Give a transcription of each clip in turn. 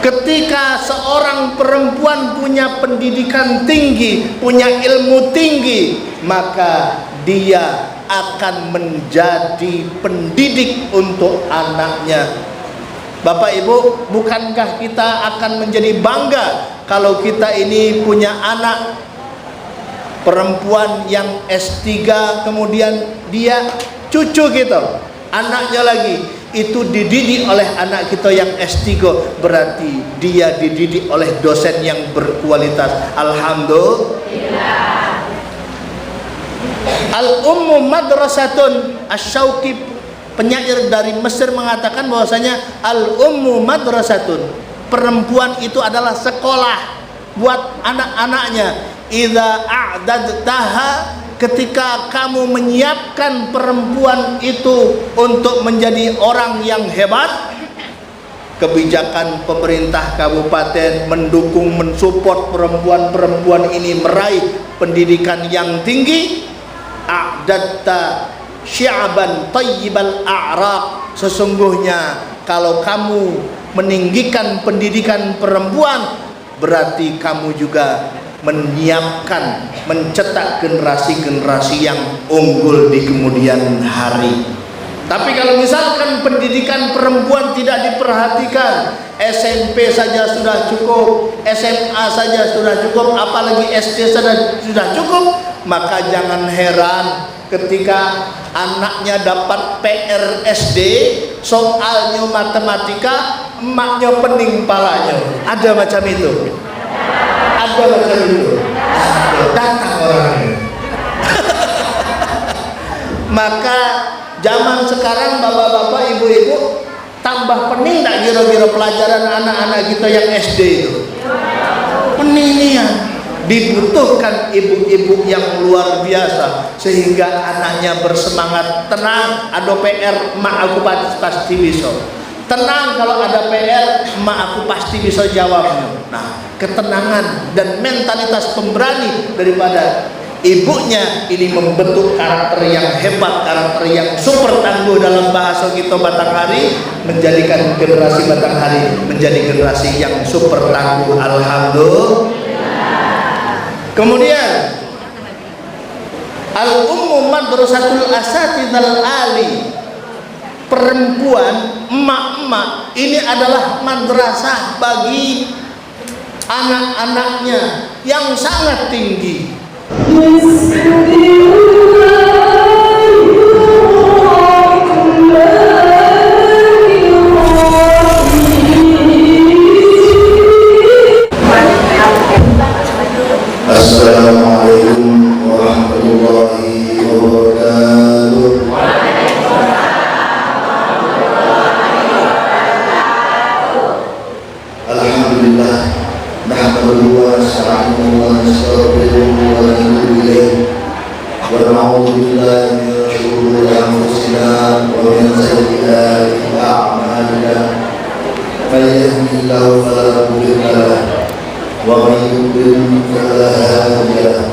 Ketika seorang perempuan punya pendidikan tinggi, punya ilmu tinggi, maka dia akan menjadi pendidik untuk anaknya. Bapak Ibu, bukankah kita akan menjadi bangga kalau kita ini punya anak perempuan yang S3, kemudian dia cucu kita, anaknya lagi itu dididik oleh anak kita yang S3, berarti dia dididik oleh dosen yang berkualitas. Alhamdulillah. Al-ummu madrasatun. Asy-Syauqi, penyair dari Mesir, mengatakan bahwasanya al-ummu madrasatun, perempuan itu adalah sekolah buat anak-anaknya. Idza a'dadtaha, ketika kamu menyiapkan perempuan itu untuk menjadi orang yang hebat, kebijakan pemerintah kabupaten mendukung, mensupport perempuan-perempuan ini meraih pendidikan yang tinggi. A'datta syi'aban tayyibal a'raq, sesungguhnya kalau kamu meninggikan pendidikan perempuan, berarti kamu juga menyiapkan, mencetak generasi-generasi yang unggul di kemudian hari. Tapi kalau misalkan pendidikan perempuan tidak diperhatikan, SMP saja sudah cukup, SMA saja sudah cukup, apalagi SD sudah cukup, maka jangan heran ketika anaknya dapat PR SD, soalnya matematika, emaknya pening palanya. Ada macam itu? Ada macam itu? Datang orangnya. Maka zaman sekarang bapak-bapak, ibu-ibu, tambah pening tak kira-kira pelajaran anak-anak kita yang SD itu? Pening nih ya. Dibutuhkan ibu-ibu yang luar biasa sehingga anaknya bersemangat. Tenang, ada PR, mak aku pasti bisa. Tenang, kalau ada PR, mak aku pasti bisa jawabnya. Nah, ketenangan dan mentalitas pemberani daripada ibunya ini membentuk karakter yang hebat, karakter yang super tangguh. Dalam bahasa kita Batanghari, menjadikan generasi Batanghari menjadi generasi yang super tangguh. Alhamdulillah. Kemudian al-ummu madrasatul asatidzal ali, perempuan, emak-emak ini adalah madrasah bagi anak-anaknya yang sangat tinggi. Assalamualaikum warahmatullahi wabarakatuh. Alhamdulillah, nahmaduhu wa nasta'inuhu wa nastaghfiruhu wa natubu ilayh, wa na'udzu billahi min shururi anfusina wa min sayyiati a'malina. Man yahdihillahu fala mudilla lahu ومن يضلل فلا هادي له.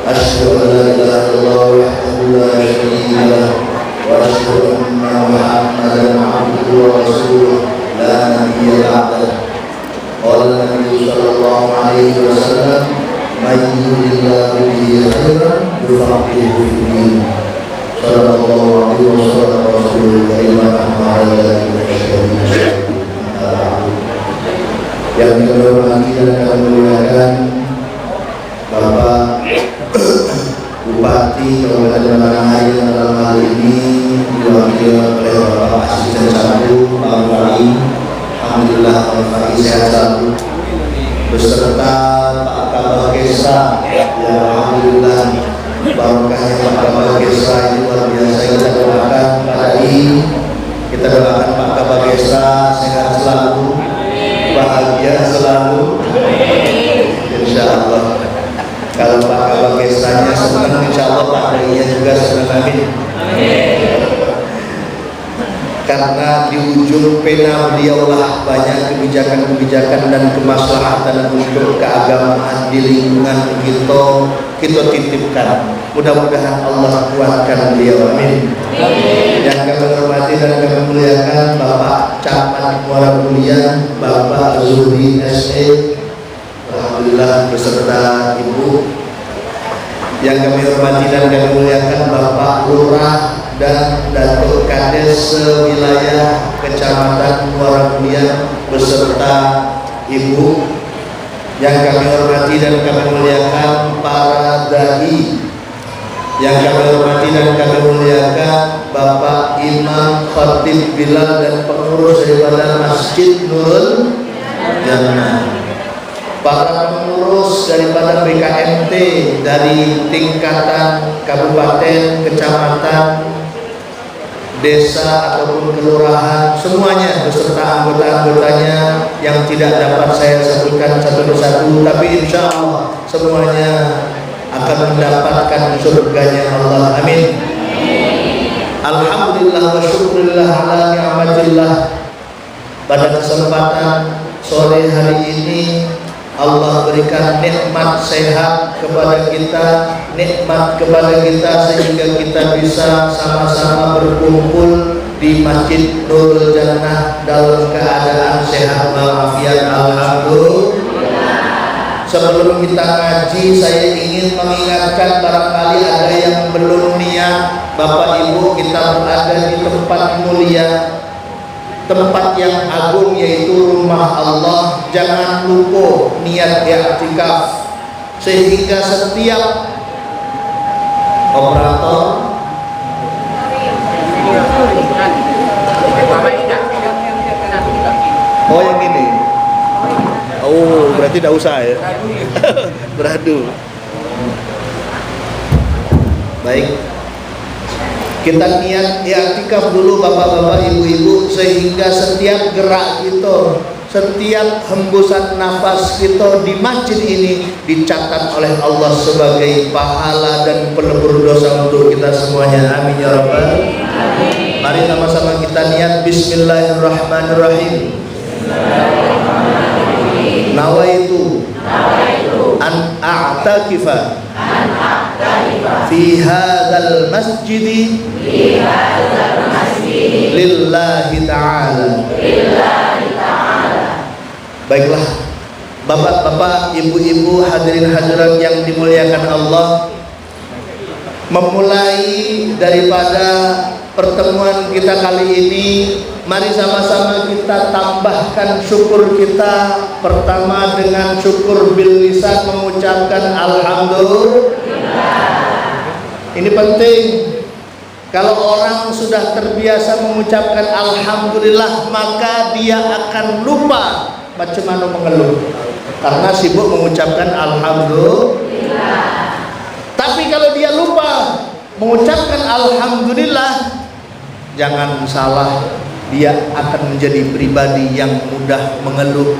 أشهد أن لا إله إلا الله وحده لا شريك له وأشهد أن محمدا عبده ورسوله لا نبي بعده. قال النبي صلى الله عليه وسلم من يرد الله به خيرا يفقهه في الدين. صدق الله عليه وصدق رسوله الكريم على ذلك الشهيد. Yang kita hormati dan kami muliakan Bapak Bupati Kabupaten Batanghari yang dalam hal ini diwakili oleh Bapak Asisten 1 Pak Wali. Alhamdulillah Pak Wali sehat selalu, beserta Pak Kabag Kesra. Ya alhamdulillah, barokahnya Pak Kabag Kesra itu luar biasa. Kita doakan Pak Dai, kita doakan Pak Kabag Kesra sehat selalu, bahagia selalu, insya Allah. Kalau Pak Kabag Kesranya senang, insya Allah Pak Dainya juga senang. Amin. Karena di ujung pena beliaulah banyak kebijakan-kebijakan dan kemaslahatan untuk keagamaan di lingkungan kita titipkan. Mudah-mudahan Allah kuatkan beliau, amin. Yang kami hormati dan kami muliakan Bapak Camat Muara Bulian, Bapak Zuhri SE, alhamdulillah beserta Ibu. Yang kami hormati dan kami muliakan Bapak Lurah dan Datuk Kades sewilayah Kecamatan Muara Bulian beserta Ibu. Yang kami hormati dan kami muliakan para dai. Yang kami hormati dan kami muliakan Bapak Imam Khatib Bilal dan pengurus daripada Masjid Nurul Jannah. Para pengurus daripada BKMT dari tingkatan kabupaten, kecamatan, desa ataupun kelurahan, semuanya beserta anggota-anggotanya yang tidak dapat saya sebutkan satu persatu, tapi insya Allah semuanya akan mendapatkan surganya Allah, amin. Alhamdulillah wa syukurillah ala ni'matillah. Pada kesempatan sore hari ini Allah berikan nikmat sehat kepada kita, nikmat kepada kita sehingga kita bisa sama-sama berkumpul di Masjid Nurul Jannah dalam keadaan sehat walafiat, alhamdulillah. Sebelum kita ngaji, saya ingin mengingatkan barangkali ada yang belum niat. Bapak Ibu, kita berada di tempat mulia, tempat yang agung yaitu rumah Allah. Jangan lupa niat i'tikaf, sehingga setiap operator oh yang ini, oh berarti tidak usah ya. Beradu. Baik, kita niat i'tikaf dulu bapak-bapak, ibu-ibu, sehingga setiap gerak kita, setiap hembusan nafas kita di masjid ini dicatat oleh Allah sebagai pahala dan penebur dosa untuk kita semuanya, amin ya rabbal alamin. Mari sama-sama kita niat. Bismillahirrahmanirrahim. Nawaitu an a'takifa fi hadzal masjid lillahi ta'ala. Baiklah, bapak-bapak, ibu-ibu, hadirin hadirat yang dimuliakan Allah, memulai daripada pertemuan kita kali ini, mari sama-sama kita tambahkan syukur kita. Pertama dengan syukur bil lisan, mengucapkan alhamdulillah. Ini penting. Kalau orang sudah terbiasa mengucapkan alhamdulillah, maka dia akan lupa macam mana mengeluh, karena sibuk mengucapkan alhamdulillah. Tapi kalau dia lupa mengucapkan alhamdulillah, jangan salah, dia akan menjadi pribadi yang mudah mengeluh,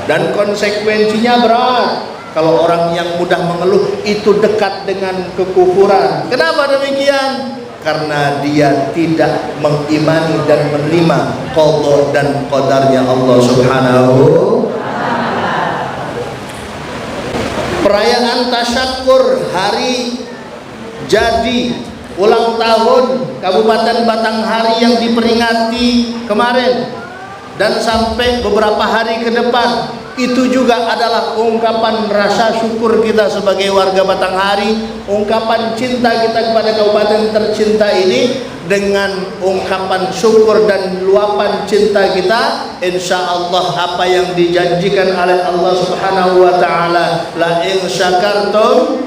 dan konsekuensinya berat. Kalau orang yang mudah mengeluh itu dekat dengan kekufuran. Kenapa demikian? Karena dia tidak mengimani dan menerima qada dan qadarnya Allah Subhanahu. Perayaan tasyakkur hari jadi ulang tahun Kabupaten Batanghari yang diperingati kemarin dan sampai beberapa hari ke depan, itu juga adalah ungkapan rasa syukur kita sebagai warga Batanghari, ungkapan cinta kita kepada kabupaten tercinta ini. Dengan ungkapan syukur dan luapan cinta kita, insya Allah apa yang dijanjikan oleh Allah Subhanahu wa ta'ala, la in syakartum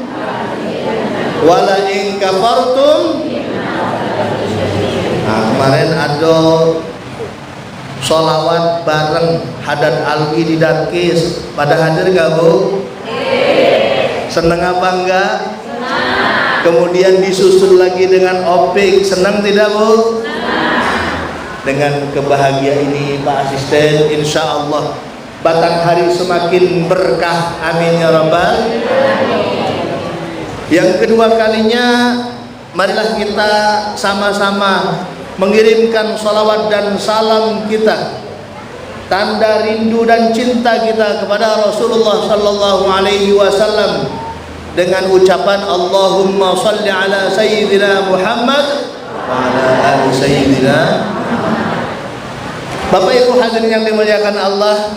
wa la in kafartum. Nah, kemarin ada sholawat bareng Hadad Alwi di Darkis, pada hadir gak Bu? Seneng apa enggak? Kemudian disusul lagi dengan opik, senang tidak Bu? Dengan kebahagiaan ini Pak Asisten, insya Allah Batanghari semakin berkah, amin ya rabbal alamin. Yang kedua kalinya, marilah kita sama-sama mengirimkan salawat dan salam kita, tanda rindu dan cinta kita kepada Rasulullah sallallahu alaihi wasallam, dengan ucapan Allahumma salli ala Sayyidina Muhammad wa ala ali Sayyidina. Bapak Ibu hadirin yang dimuliakan Allah,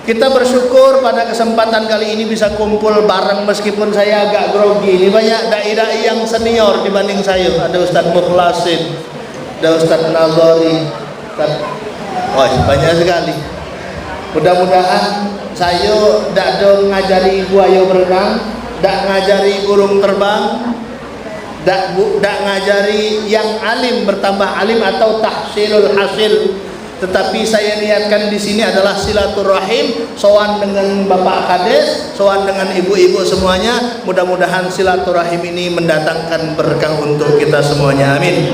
kita bersyukur pada kesempatan kali ini bisa kumpul bareng meskipun saya agak grogi. Ini banyak dai-dai yang senior dibanding saya. Ada Ustaz Mukhlasin, ada Ustaz Nazari, banyak sekali. Mudah-mudahan saya tidak ada ngajari ibu ayo berenang, tidak ngajari burung terbang, tidak ngajari yang alim bertambah alim atau tahsilul hasil. Tetapi saya niatkan di sini adalah silaturahim, sowan dengan Bapak Kades, sowan dengan ibu-ibu semuanya. Mudah-mudahan silaturahim ini mendatangkan berkah untuk kita semuanya. Amin.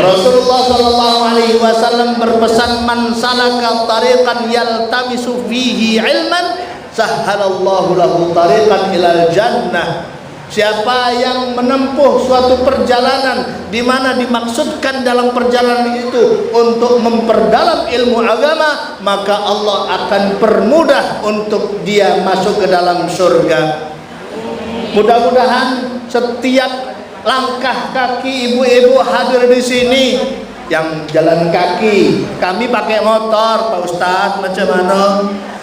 Rasulullah sallallahu alaihi wasallam berpesan, man salaka tariqan yaltamisu fihi ilman sahhalallahu lahu tariqan ilal jannah. Siapa yang menempuh suatu perjalanan di mana dimaksudkan dalam perjalanan itu untuk memperdalam ilmu agama, maka Allah akan permudah untuk dia masuk ke dalam surga. Mudah-mudahan setiap langkah kaki ibu-ibu hadir di sini yang jalan kaki, kami pakai motor, Pak Ustadz, macam mana?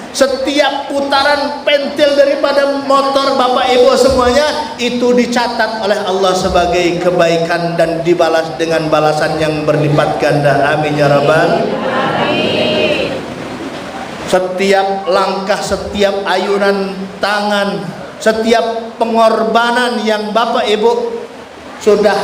Setiap putaran pentil daripada motor Bapak Ibu semuanya itu dicatat oleh Allah sebagai kebaikan dan dibalas dengan balasan yang berlipat ganda. Amin ya rabbal. Setiap langkah, setiap ayunan tangan, setiap pengorbanan yang Bapak Ibu sudah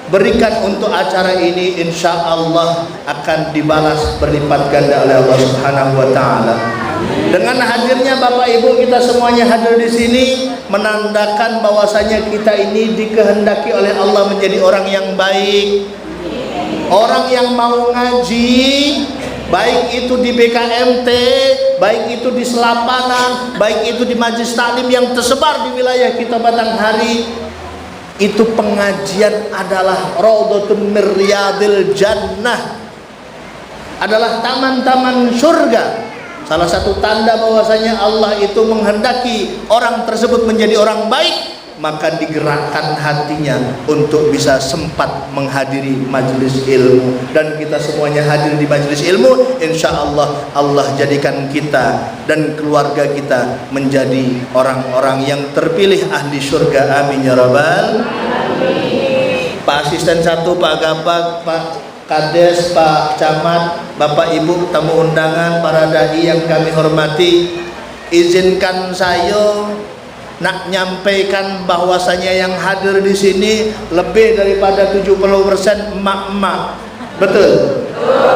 berikan untuk acara ini, insya Allah akan dibalas berlipat ganda oleh Allah Subhanahu wa Ta'ala. Dengan hadirnya Bapak Ibu kita semuanya hadir di sini menandakan bahwasanya kita ini dikehendaki oleh Allah menjadi orang yang baik, orang yang mau ngaji, baik itu di BKMT, baik itu di Selapanan, baik itu di Majelis Taklim yang tersebar di wilayah kita Batanghari. Itu pengajian adalah Raudhatun min Riyadil Jannah, adalah taman-taman surga. Salah satu tanda bahwasanya Allah itu menghendaki orang tersebut menjadi orang baik, maka digerakkan hatinya untuk bisa sempat menghadiri majelis ilmu. Dan kita semuanya hadir di majelis ilmu, insya Allah Allah jadikan kita dan keluarga kita menjadi orang-orang yang terpilih ahli surga. Amin ya rabbal. Pak Asisten 1, Pak Gabak, Pak Kades, Pak Camat, Bapak Ibu tamu undangan, para dai yang kami hormati, izinkan saya nak nyampaikan bahwasanya yang hadir di sini lebih daripada 70% emak-emak. Betul?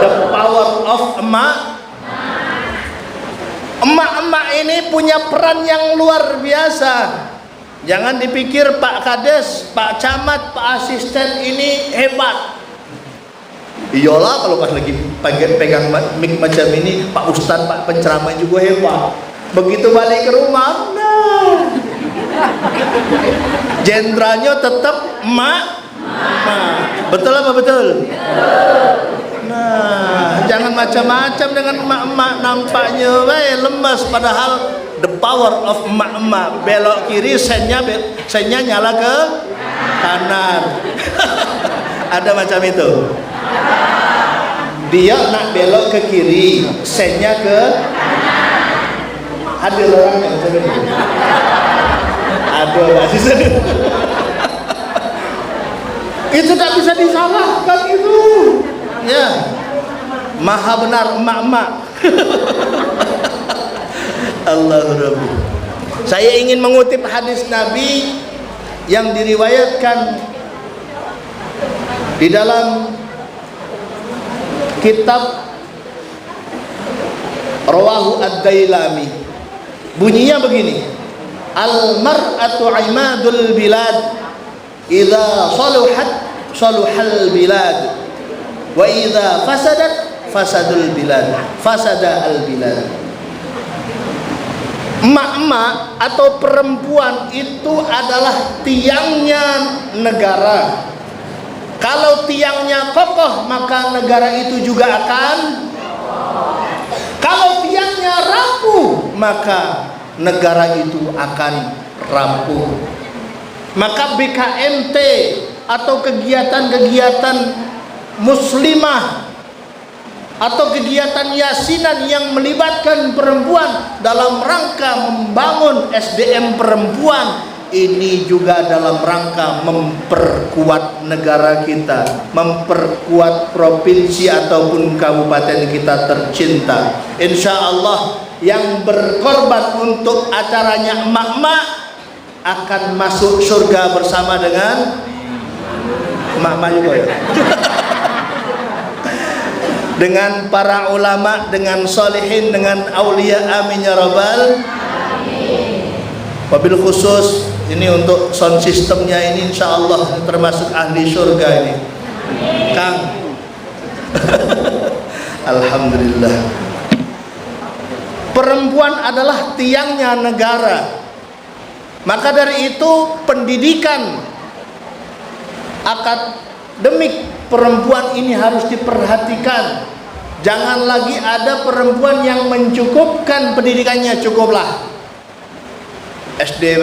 The power of emak. Emak-emak ini punya peran yang luar biasa. Jangan dipikir Pak Kades, Pak Camat, Pak Asisten ini hebat. Iyalah kalau pas lagi pegang mic macam ini, Pak Ustadz, Pak penceramah juga hebat. Begitu balik ke rumah, nah, jenderalnya tetap emak. Betul apa betul? Nah, jangan macam-macam dengan emak-emak, nampaknya lemas, padahal the power of emak-emak. Belok kiri, sennya nyala ke kanan. Ada macam itu. Dia nak belok ke kiri, sennya ke hadir orang yang macam itu. Aduh, masih sedih. Itu tak bisa disalahkan itu. Ya, maha benar emak-emak. Allahu Rabbi. Saya ingin mengutip hadis Nabi yang diriwayatkan di dalam kitab Rawahu Ad-Dailami. Bunyinya begini: al-mar'atu imadul bilad, idza saluhat saluhal bilad, wa idza fasadat fasadul bilad, fasada al bilad. Emak-emak atau perempuan itu adalah tiangnya negara. Kalau tiangnya kokoh, maka negara itu juga akan. Kalau tiangnya rapuh, maka negara itu akan rapuh. Maka BKMT atau kegiatan-kegiatan muslimah atau kegiatan yasinan yang melibatkan perempuan dalam rangka membangun SDM perempuan, ini juga dalam rangka memperkuat negara kita, memperkuat provinsi ataupun kabupaten kita tercinta. Insya Allah yang berkorban untuk acaranya emak-emak akan masuk surga bersama dengan emak-emak juga ya. Dengan para ulama, dengan solehin, dengan aulia, amin ya rabbal. Wabil khusus ini untuk sound systemnya ini insya Allah termasuk ahli surga ini, Kang. Alhamdulillah. Perempuan adalah tiangnya negara. Maka dari itu pendidikan akademik perempuan ini harus diperhatikan. Jangan lagi ada perempuan yang mencukupkan pendidikannya, cukuplah SD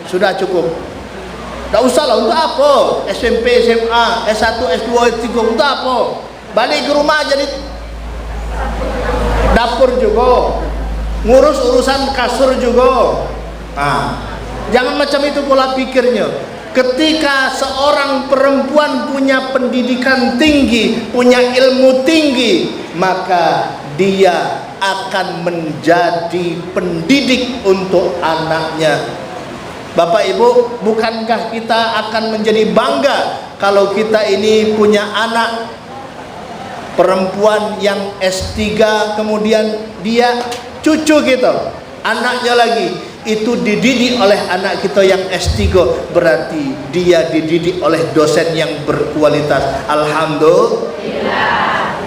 sudah cukup. Tidak usah lah, untuk apa SMP, SMA, S1, S2, S3, untuk apa? Balik ke rumah jadi dapur juga, ngurus urusan kasur juga. Jangan macam itu pola pikirnya. Ketika seorang perempuan punya pendidikan tinggi, punya ilmu tinggi, maka dia akan menjadi pendidik untuk anaknya. Bapak Ibu, bukankah kita akan menjadi bangga kalau kita ini punya anak perempuan yang S3, kemudian dia cucu kita, anaknya lagi itu dididik oleh anak kita yang S3, berarti dia dididik oleh dosen yang berkualitas. Alhamdulillah.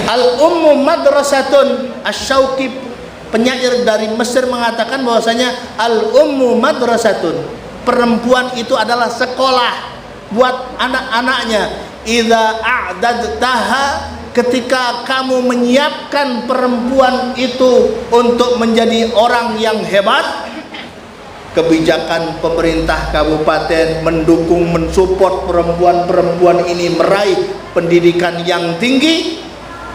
Al-ummu madrasatun. Asy-Syauqi, penyair dari Mesir, mengatakan bahwasanya al-ummu madrasatun, perempuan itu adalah sekolah buat anak-anaknya. Idza a'dadtaha, ketika kamu menyiapkan perempuan itu untuk menjadi orang yang hebat, kebijakan pemerintah kabupaten mendukung, mensupport perempuan-perempuan ini meraih pendidikan yang tinggi.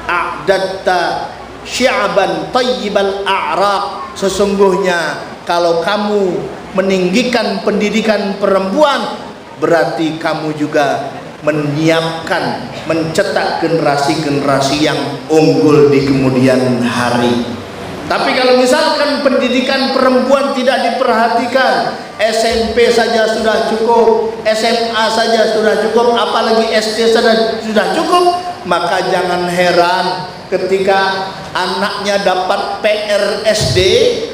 A'datta syi'aban tayyibal a'raq, sesungguhnya kalau kamu meninggikan pendidikan perempuan, berarti kamu juga menyiapkan, mencetak generasi-generasi yang unggul di kemudian hari. Tapi kalau misalkan pendidikan perempuan tidak diperhatikan, SMP saja sudah cukup, SMA saja sudah cukup, apalagi SD saja sudah cukup, maka jangan heran ketika anaknya dapat PR SD,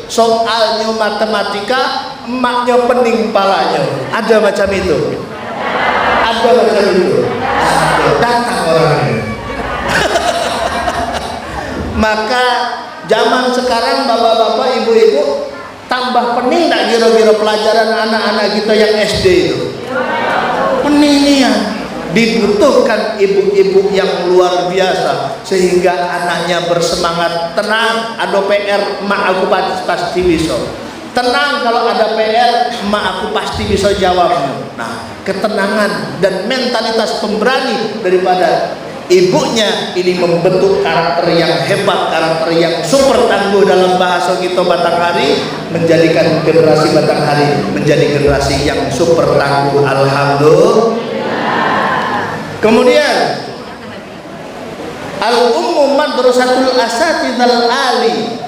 soalnya matematika, emaknya pening palanya. Ada macam itu. Ada macam itu. Datang orangnya. Maka zaman sekarang bapak-bapak, ibu-ibu, tambah pening tak kira-kira pelajaran anak-anak kita yang SD itu? Peninian. Dibutuhkan ibu-ibu yang luar biasa sehingga anaknya bersemangat. Tenang, ada PR, mak aku pasti bisa. Tenang, kalau ada PR, mak aku pasti bisa jawabnya. Nah, ketenangan dan mentalitas pemberani daripada ibunya ini membentuk karakter yang hebat, karakter yang super tangguh. Dalam bahasa kita Batanghari, menjadikan generasi Batanghari menjadi generasi yang super tangguh. Alhamdulillah. Kemudian al-ummu madrasatul asatidhal ali,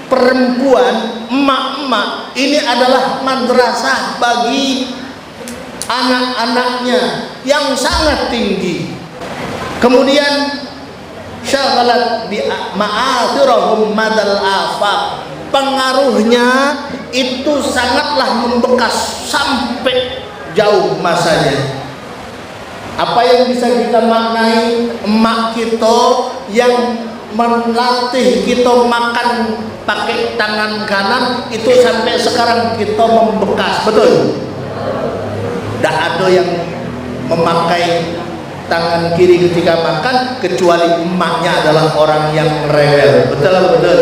perempuan, emak-emak ini adalah madrasah bagi anak-anaknya yang sangat tinggi. Kemudian syaghalat bi ma'athirahum madal afaq, pengaruhnya itu sangatlah membekas sampai jauh masanya. Apa yang bisa kita maknai? Emak kita yang melatih kita makan pakai tangan kanan itu sampai sekarang kita membekas, betul? Tidak ada yang memakai tangan kiri ketika makan kecuali emaknya adalah orang yang rewel, betul atau betul?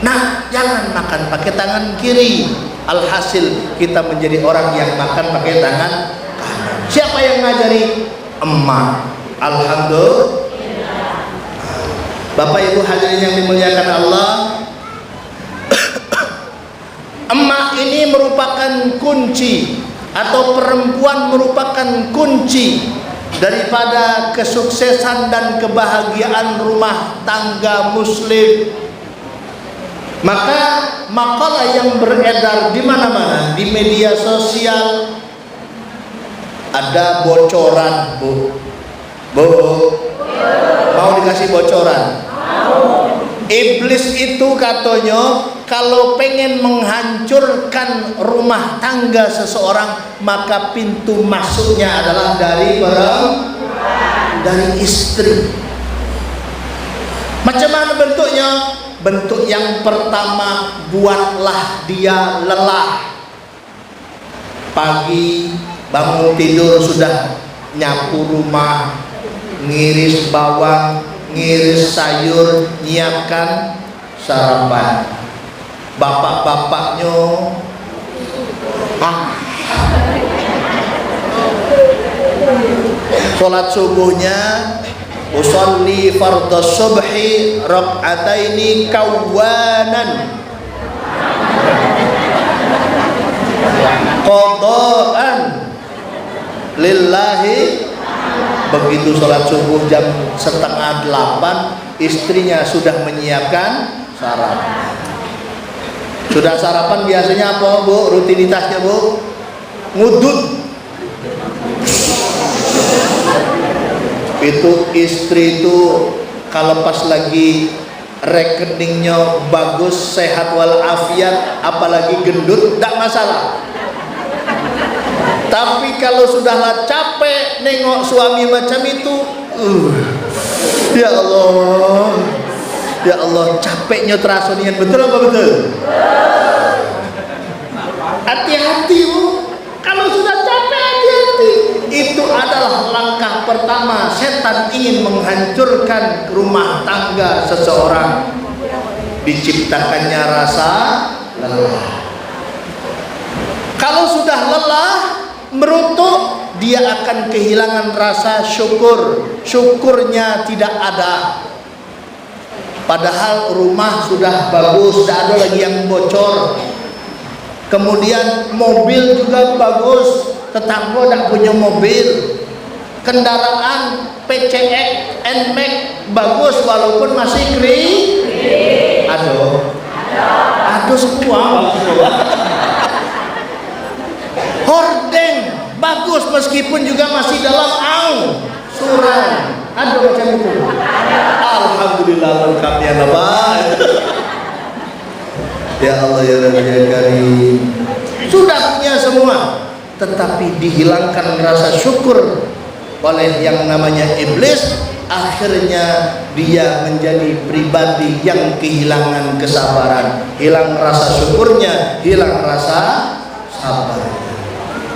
Nah, jangan makan pakai tangan kiri. Alhasil kita menjadi orang yang makan pakai tangan kanan. Siapa yang ngajari? Emak. Alhamdulillah. Bapak Ibu hadirin yang dimuliakan Allah, emak ini merupakan kunci, atau perempuan merupakan kunci daripada kesuksesan dan kebahagiaan rumah tangga muslim. Maka makalah yang beredar di mana-mana di media sosial ada bocoran, Bu. Mau dikasih bocoran? Iblis itu katanya kalau pengen menghancurkan rumah tangga seseorang, maka pintu masuknya adalah dari istri. Macam mana bentuknya? Bentuk yang pertama, buatlah dia lelah. Pagi bangun tidur sudah nyapu rumah, ngiris bawang, ngiris sayur, nyiapkan sarapan. Bapak-bapaknya sholat subuhnya, usolli fardhu subhi rak'ataini kawanan qadaan lillahi. Begitu sholat subuh jam 7:30, istrinya sudah menyiapkan sarapan. Sudah sarapan biasanya apa, Bu? Rutinitasnya, Bu? Ngudut. Itu istri itu kalau pas lagi rekeningnya bagus, sehat walafiat, apalagi gendut, tidak masalah. Tapi kalau sudahlah capek nengok suami macam itu, ya Allah, capeknya terasa nian. Betul apa betul? Hati-hati, Bu. Kalau sudah capek, hati-hati. Itu adalah langkah pertama setan ingin menghancurkan rumah tangga seseorang. Diciptakannya rasa lelah. Kalau sudah lelah, merutuk, dia akan kehilangan rasa syukur. Syukurnya tidak ada. Padahal rumah sudah bagus, tidak ada lagi yang bocor. Kemudian mobil juga bagus, tetangga tidak punya mobil. Kendaraan PCX, NMAX bagus walaupun masih aduh semua. Hordeng bagus meskipun juga masih dalam angsuran. Ada macam itu. Alhamdulillah lengkap ya Bapak. Ya Allah ya Rabbi ya Karim. Sudah punya semua, tetapi dihilangkan rasa syukur oleh yang namanya iblis. Akhirnya dia menjadi pribadi yang kehilangan kesabaran, hilang rasa syukurnya, hilang rasa sabarnya.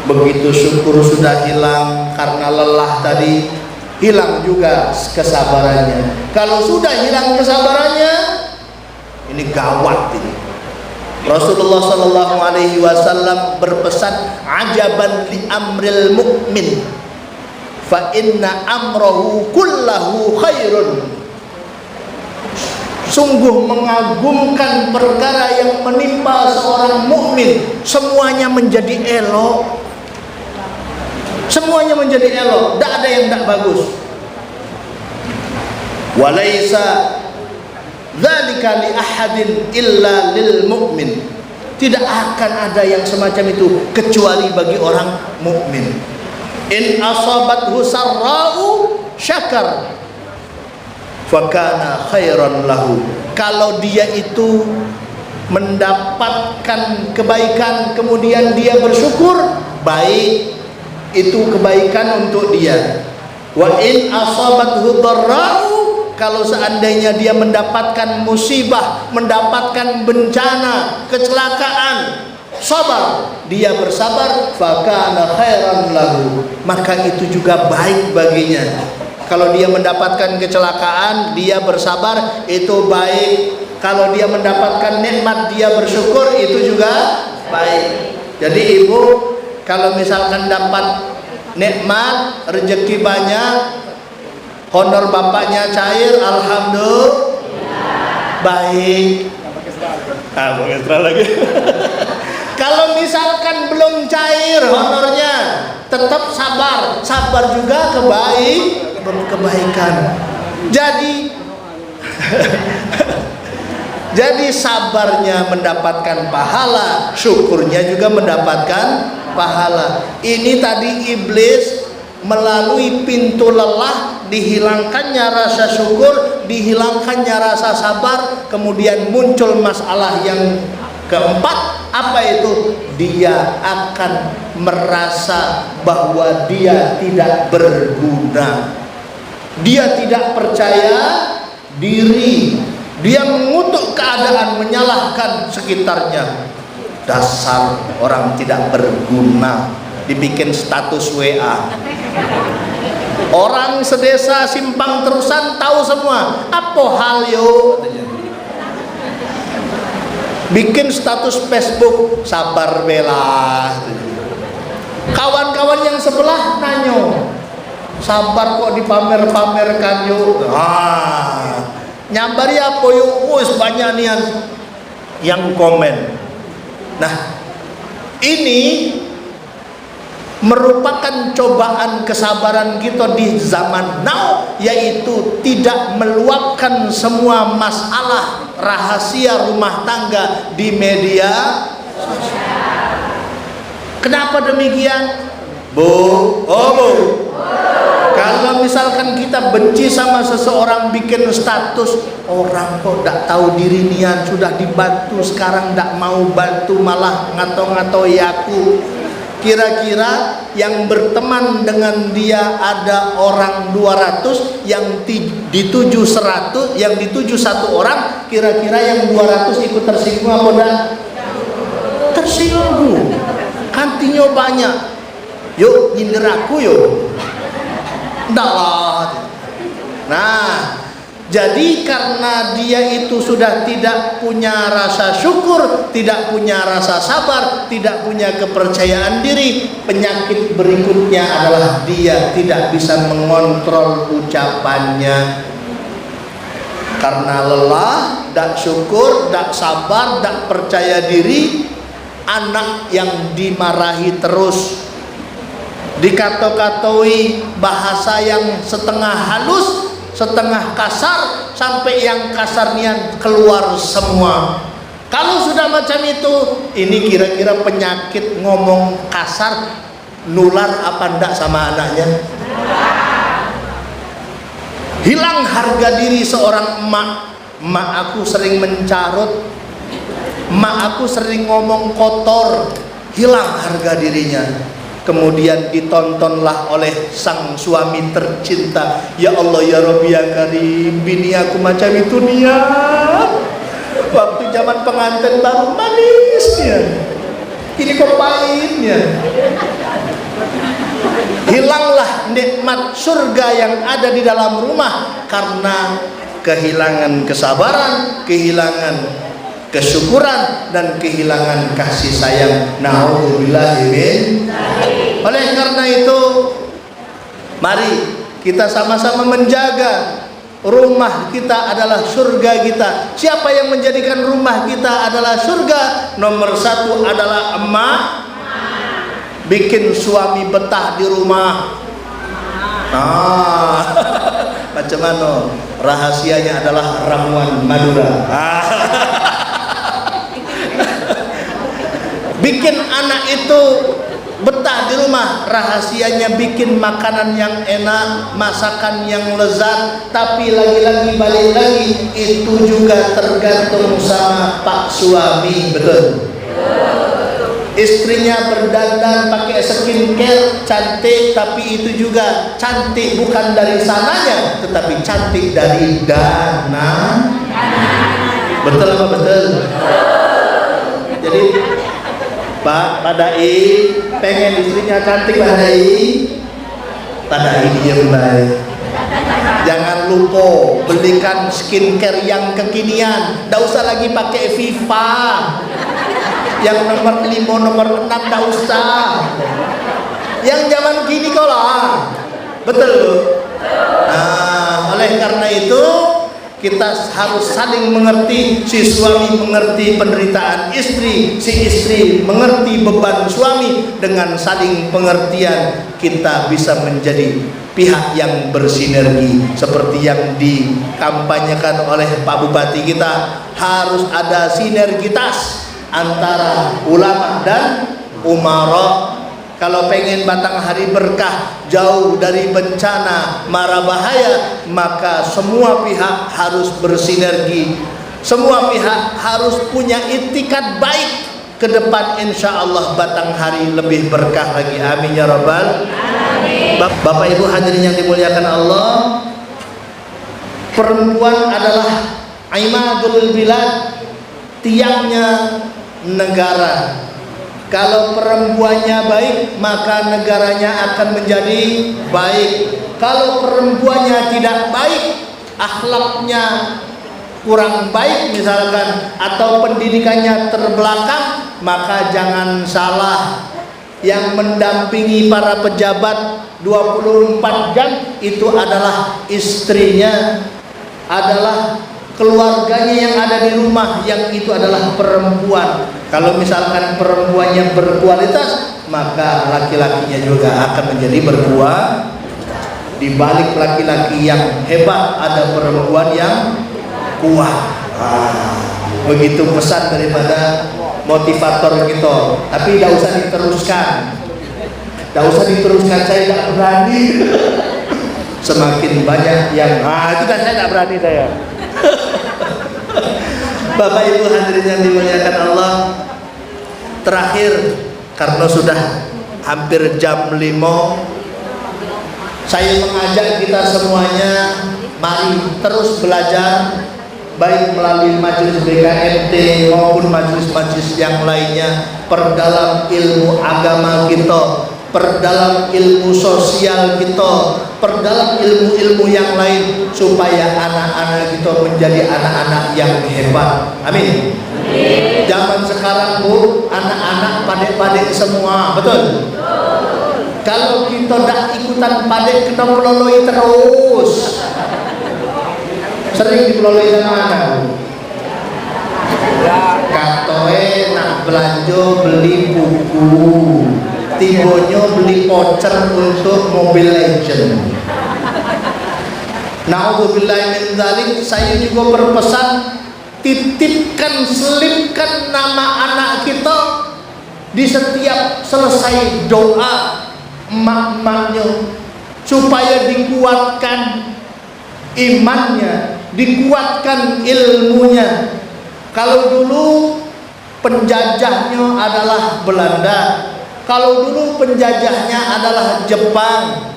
Begitu syukur sudah hilang karena lelah tadi, hilang juga kesabarannya. Kalau sudah hilang kesabarannya, ini gawat ini. Rasulullah sallallahu alaihi wasallam berpesan, ajaban li amril mu'min fa inna amrahu kullahu khairun. Sungguh mengagumkan perkara yang menimpa seorang mukmin, semuanya menjadi elok. Semuanya menjadi elok, tidak ada yang tidak bagus. Walaisa dzalika li ahadin illa lil mu'min. Tidak akan ada yang semacam itu kecuali bagi orang mukmin. In asabathu sarra'u syakar fakana khairan lahu. Kalau dia itu mendapatkan kebaikan kemudian dia bersyukur, baik, itu kebaikan untuk dia. Wa in asabathu dharra'u, kalau seandainya dia mendapatkan musibah, mendapatkan bencana, kecelakaan, sabar, dia bersabar, fakana khairan lahu, maka itu juga baik baginya. Kalau dia mendapatkan kecelakaan, dia bersabar, itu baik. Kalau dia mendapatkan nikmat, dia bersyukur, itu juga baik. Jadi ibu, kalau misalkan dapat nikmat, rezeki banyak, honor bapaknya cair, alhamdulillah, baik. Mau ekstra lagi. Kalau misalkan belum cair honornya, tetap sabar. Sabar juga kebaikan. Jadi sabarnya mendapatkan pahala, syukurnya juga mendapatkan pahala. Ini tadi iblis melalui pintu lelah, dihilangkannya rasa syukur, dihilangkannya rasa sabar, kemudian muncul masalah yang keempat. Apa itu? Dia akan merasa bahwa dia tidak berguna, dia tidak percaya diri, dia mengutuk keadaan, menyalahkan sekitarnya. Dasar orang tidak berguna, dibikin status WA. Orang sedesa simpang terusan tahu semua. Apa hal yo? Bikin status Facebook, sabar bela. Kawan-kawan yang sebelah nanyo, sabar kok dipamer-pamerkan yo. Nyambari apa yo? Banyak nih yang komen. Nah, ini merupakan cobaan kesabaran kita di zaman now, yaitu tidak meluapkan semua masalah rahasia rumah tangga di media sosial. Kenapa demikian? Bu, kalau misalkan kita benci sama seseorang, bikin status, orang kok tidak tahu diri nian, sudah dibantu sekarang tidak mau bantu, malah ngato-ngato yaku. Kira-kira yang berteman dengan dia ada orang 200, yang dituju 100, yang dituju 1 orang, kira-kira yang 200 ikut tersinggung apa enggak? Tersinggung. Kantinya banyak. Yuk nyindir aku yuk. Enggak lah. Nah, jadi karena dia itu sudah tidak punya rasa syukur, tidak punya rasa sabar, tidak punya kepercayaan diri, penyakit berikutnya adalah dia tidak bisa mengontrol ucapannya. Karena lelah, tidak syukur, tidak sabar, tidak percaya diri, anak yang dimarahi terus, dikato-katoi bahasa yang setengah halus, setengah kasar, sampai yang kasarnya keluar semua. Kalau sudah macam itu, ini kira-kira penyakit ngomong kasar nular apa enggak sama anaknya? Hilang harga diri seorang emak. Emak aku sering mencarut, emak aku sering ngomong kotor, hilang harga dirinya. Kemudian ditontonlah oleh sang suami tercinta. Ya Allah ya Rabbi ya Karim, bini aku macam itu dia. Waktu zaman pengantin baru manisnya, ini kok pahitnya. Hilanglah nikmat surga yang ada di dalam rumah karena kehilangan kesabaran, kehilangan kesyukuran, dan kehilangan kasih sayang. Na'udzubillah. Oleh karena itu, mari kita sama-sama menjaga rumah kita adalah surga kita. Siapa yang menjadikan rumah kita adalah surga? Nomor 1 adalah emak. Bikin suami betah di rumah. Macam mana? Rahasianya adalah ramuan Madura. Bikin anak itu betah di rumah, rahasianya bikin makanan yang enak, masakan yang lezat. Tapi lagi-lagi balik lagi, itu juga tergantung sama pak suami. Betul? Istrinya berdandan pakai skincare cantik, tapi itu juga cantik bukan dari sananya, tetapi cantik dari dana. Betul apa betul? Jadi Pak Dai pengen istrinya cantik, Pak Dai. Pak Dai diem baik. lupa belikan skincare yang kekinian. Nggak usah lagi pakai Viva yang nomor 5, nomor 6, nggak usah. Yang zaman kini kau lah. Betul loh. Nah, oleh karena itu kita harus saling mengerti. Si suami mengerti penderitaan istri, si istri mengerti beban suami. Dengan saling pengertian kita bisa menjadi pihak yang bersinergi. Seperti yang dikampanyekan oleh Pak Bupati kita, harus ada sinergitas antara ulama dan umara. Kalau pengen Batanghari berkah, jauh dari bencana mara bahaya, maka semua pihak harus bersinergi. Semua pihak harus punya itikat baik ke depan. Insya Allah Batanghari lebih berkah lagi. Amin ya rabbal alamin. Bapak Ibu hadirin yang dimuliakan Allah, perempuan adalah imadul bilad, tiangnya negara. Kalau perempuannya baik, maka negaranya akan menjadi baik. Kalau perempuannya tidak baik, akhlaknya kurang baik misalkan, atau pendidikannya terbelakang, maka jangan salah, yang mendampingi para pejabat 24 jam itu adalah istrinya, adalah keluarganya yang ada di rumah, yang itu adalah perempuan. Kalau misalkan perempuannya berkualitas, maka laki-lakinya juga akan menjadi berkualitas. Di balik laki-laki yang hebat ada perempuan yang kuat. Begitu pesan daripada motivator kita. Tapi tidak usah diteruskan. Tidak usah diteruskan, saya tidak berani. Semakin banyak yang itu kan saya tidak berani saya. Bapak Ibu hadirin yang dimuliakan Allah, terakhir karena sudah hampir jam 5, saya mengajak kita semuanya, mari terus belajar, baik melalui majelis BKMT maupun majelis-majelis yang lainnya. Perdalam ilmu agama kita, perdalam ilmu sosial kita, perdalam ilmu-ilmu yang lain, supaya anak-anak kita menjadi anak-anak yang hebat. Amin. Zaman sekarang Bu, anak-anak padek-padek semua, betul? Kalau kita tidak ikutan padek, kita peloloi terus. Sering dipeloloi sama anak. Katoe nak belanja beli buku, tibonyo beli voucher untuk Mobile Legend. Na'udzubillahi min dzalik, saya juga berpesan, titipkan, selipkan nama anak kita di setiap selesai doa emak-emaknya, supaya dikuatkan imannya, dikuatkan ilmunya. Kalau dulu penjajahnya adalah Belanda, kalau dulu penjajahnya adalah Jepang,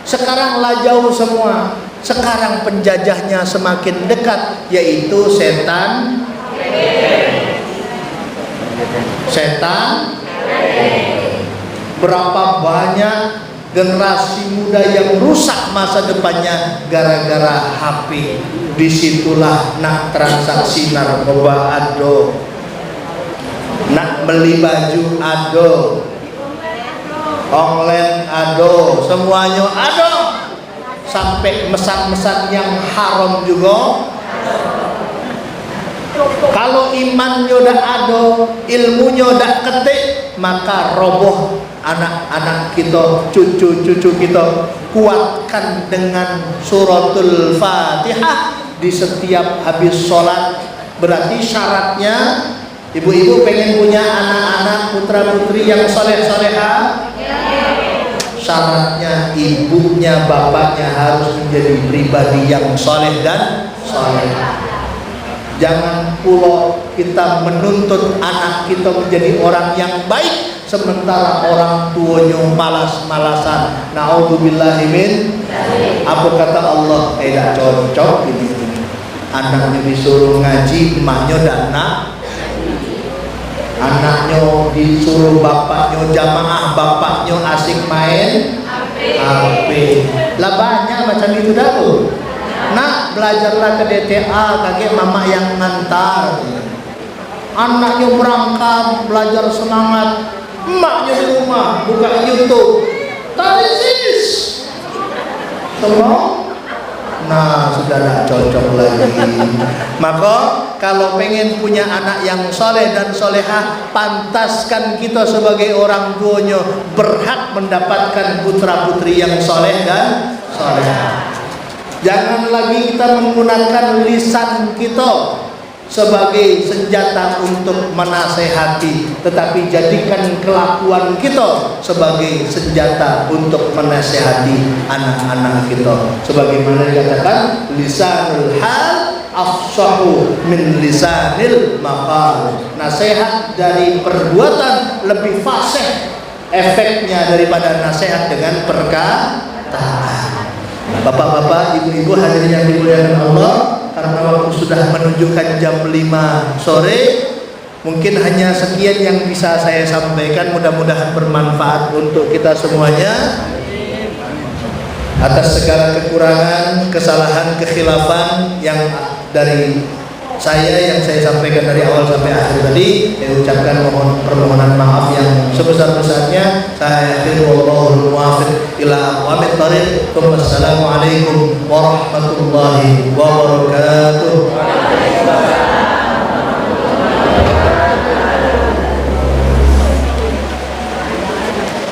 sekarang lah jauh semua. Sekarang penjajahnya semakin dekat, yaitu setan. Berapa banyak generasi muda yang rusak masa depannya gara-gara HP. Disitulah nak transaksi narkoba ado, nak beli baju ado, online ado, semuanya ado. Sampai mesan-mesan yang haram juga. Kalau imannya udah ada, ilmunya udah ketik, maka roboh anak-anak kita, cucu-cucu kita. Kuatkan dengan suratul Fatihah di setiap habis sholat. Berarti syaratnya, ibu-ibu pengen punya anak-anak putra-putri yang soleh-solehah, syaratnya ibunya, bapaknya harus menjadi pribadi yang soleh dan soleh. Jangan pula kita menuntut anak kita menjadi orang yang baik, sementara orang tuanya malas-malasan. Na'udzubillahi min. Apa kata Allah? Tidak cocok ini. Anaknya disuruh ngaji, emaknya dana. Anaknya disuruh bapaknya jamaah, bapaknya asik main HP. Lah banyak macam itu dah Bu. Nak, belajarlah ke DTA, kakek mama yang ngantar. Anaknya berangkat, belajar semangat, emaknya di rumah, buka YouTube, talisis semua. Nah, sudah tidak cocok lagi. Maka kalau pengen punya anak yang soleh dan solehah, pantaskan kita sebagai orang tuanya berhak mendapatkan putra putri yang soleh dan solehah. Jangan lagi kita menggunakan lisan kita sebagai senjata untuk menasehati, tetapi jadikan kelakuan kita sebagai senjata untuk menasehati anak-anak kita. Sebagaimana dikatakan, lisanul hal afsahu min lisanil maqal. Nasihat dari perbuatan lebih fasih efeknya daripada nasihat dengan perkataan. Bapak-bapak, ibu-ibu hadirin yang dimuliakan Allah, karena waktu sudah menunjukkan jam 5 sore, mungkin hanya sekian yang bisa saya sampaikan. Mudah-mudahan bermanfaat untuk kita semuanya. Atas segala kekurangan, kesalahan, kekhilafan yang dari yang saya sampaikan dari awal sampai akhir tadi, saya ucapkan permohonan maaf yang sebesar-besarnya. Saya akhiri wallahul muwaffiq ila aqwamit thariq. Wassalamualaikum warahmatullahi wabarakatuh.